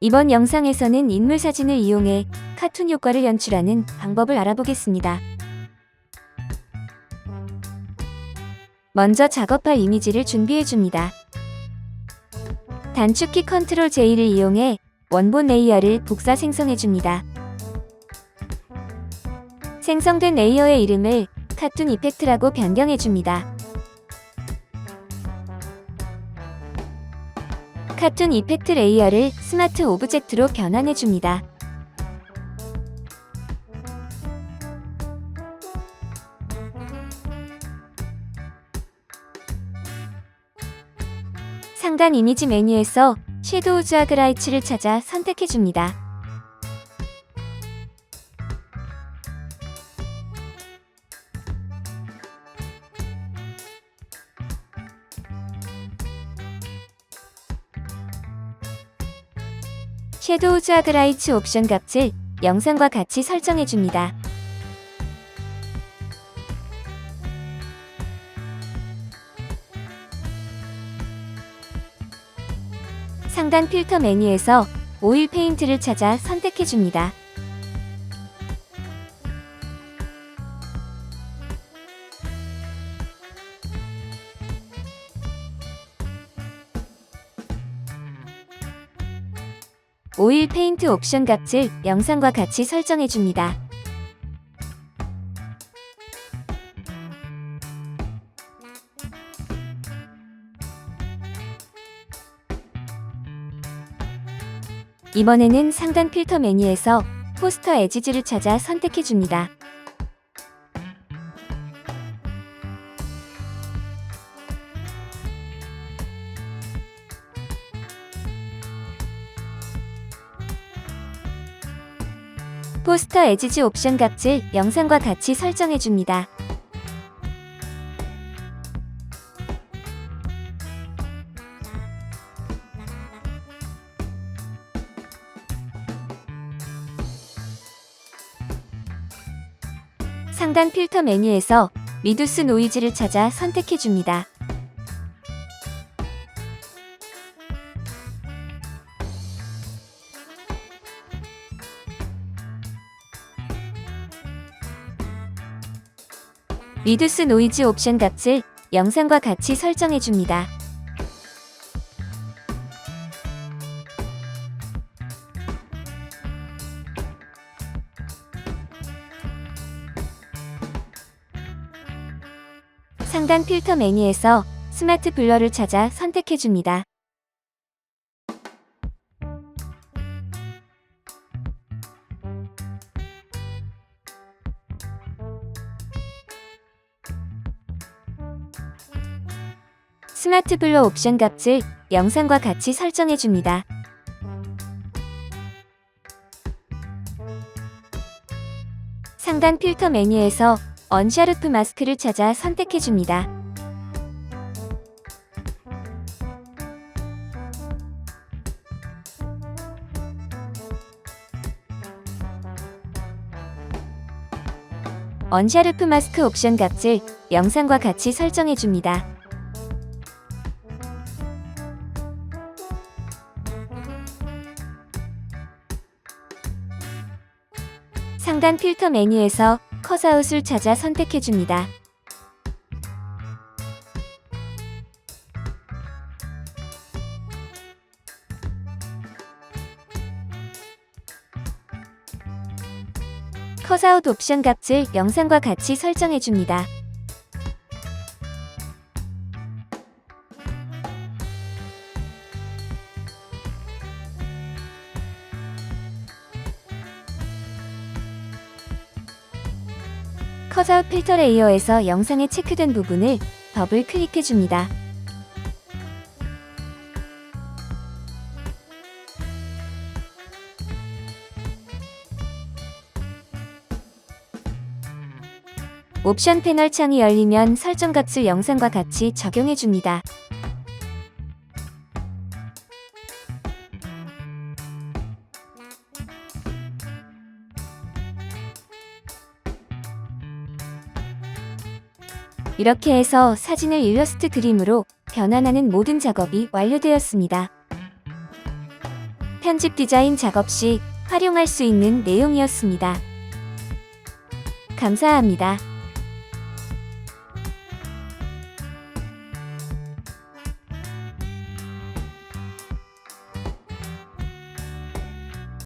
이번 영상에서는 인물 사진을 이용해 카툰 효과를 연출하는 방법을 알아보겠습니다. 먼저 작업할 이미지를 준비해줍니다. 단축키 컨트롤 J를 이용해 원본 레이어를 복사 생성해줍니다. 생성된 레이어의 이름을 카툰 이펙트라고 변경해줍니다. 카툰 이펙트 레이어를 스마트 오브젝트로 변환해줍니다. 상단 이미지 메뉴에서 섀도우 자그라이츠를 찾아 선택해줍니다. 섀도우 자그라이츠 옵션 값을 영상과 같이 설정해줍니다. 상단 필터 메뉴에서 오일 페인트를 찾아 선택해줍니다. 오일 페인트 옵션 값을 영상과 같이 설정해줍니다. 이번에는 상단 필터 메뉴에서 포스터 에지즈를 찾아 선택해줍니다. 포스터 에지즈 옵션 값을 영상과 같이 설정해줍니다. 상단 필터 메뉴에서 리두스 노이즈를 찾아 선택해줍니다. 리두스 노이즈 옵션 값을 영상과 같이 설정해줍니다. 상단 필터 메뉴에서 스마트 블러를 찾아 선택해줍니다. 스마트 블러 옵션 값을 영상과 같이 설정해줍니다. 상단 필터 메뉴에서 언샤르프 마스크를 찾아 선택해줍니다. 언샤르프 마스크 옵션 값을 영상과 같이 설정해줍니다. 상단 필터 메뉴에서 컷아웃을 찾아 선택해줍니다. 컷아웃 옵션 값을 영상과 같이 설정해줍니다. 컷아웃 필터 레이어에서 영상에 체크된 부분을 더블 클릭해줍니다. 옵션 패널 창이 열리면 설정 값을 영상과 같이 적용해줍니다. 이렇게 해서 사진을 일러스트 그림으로 변환하는 모든 작업이 완료되었습니다. 편집 디자인 작업 시 활용할 수 있는 내용이었습니다. 감사합니다.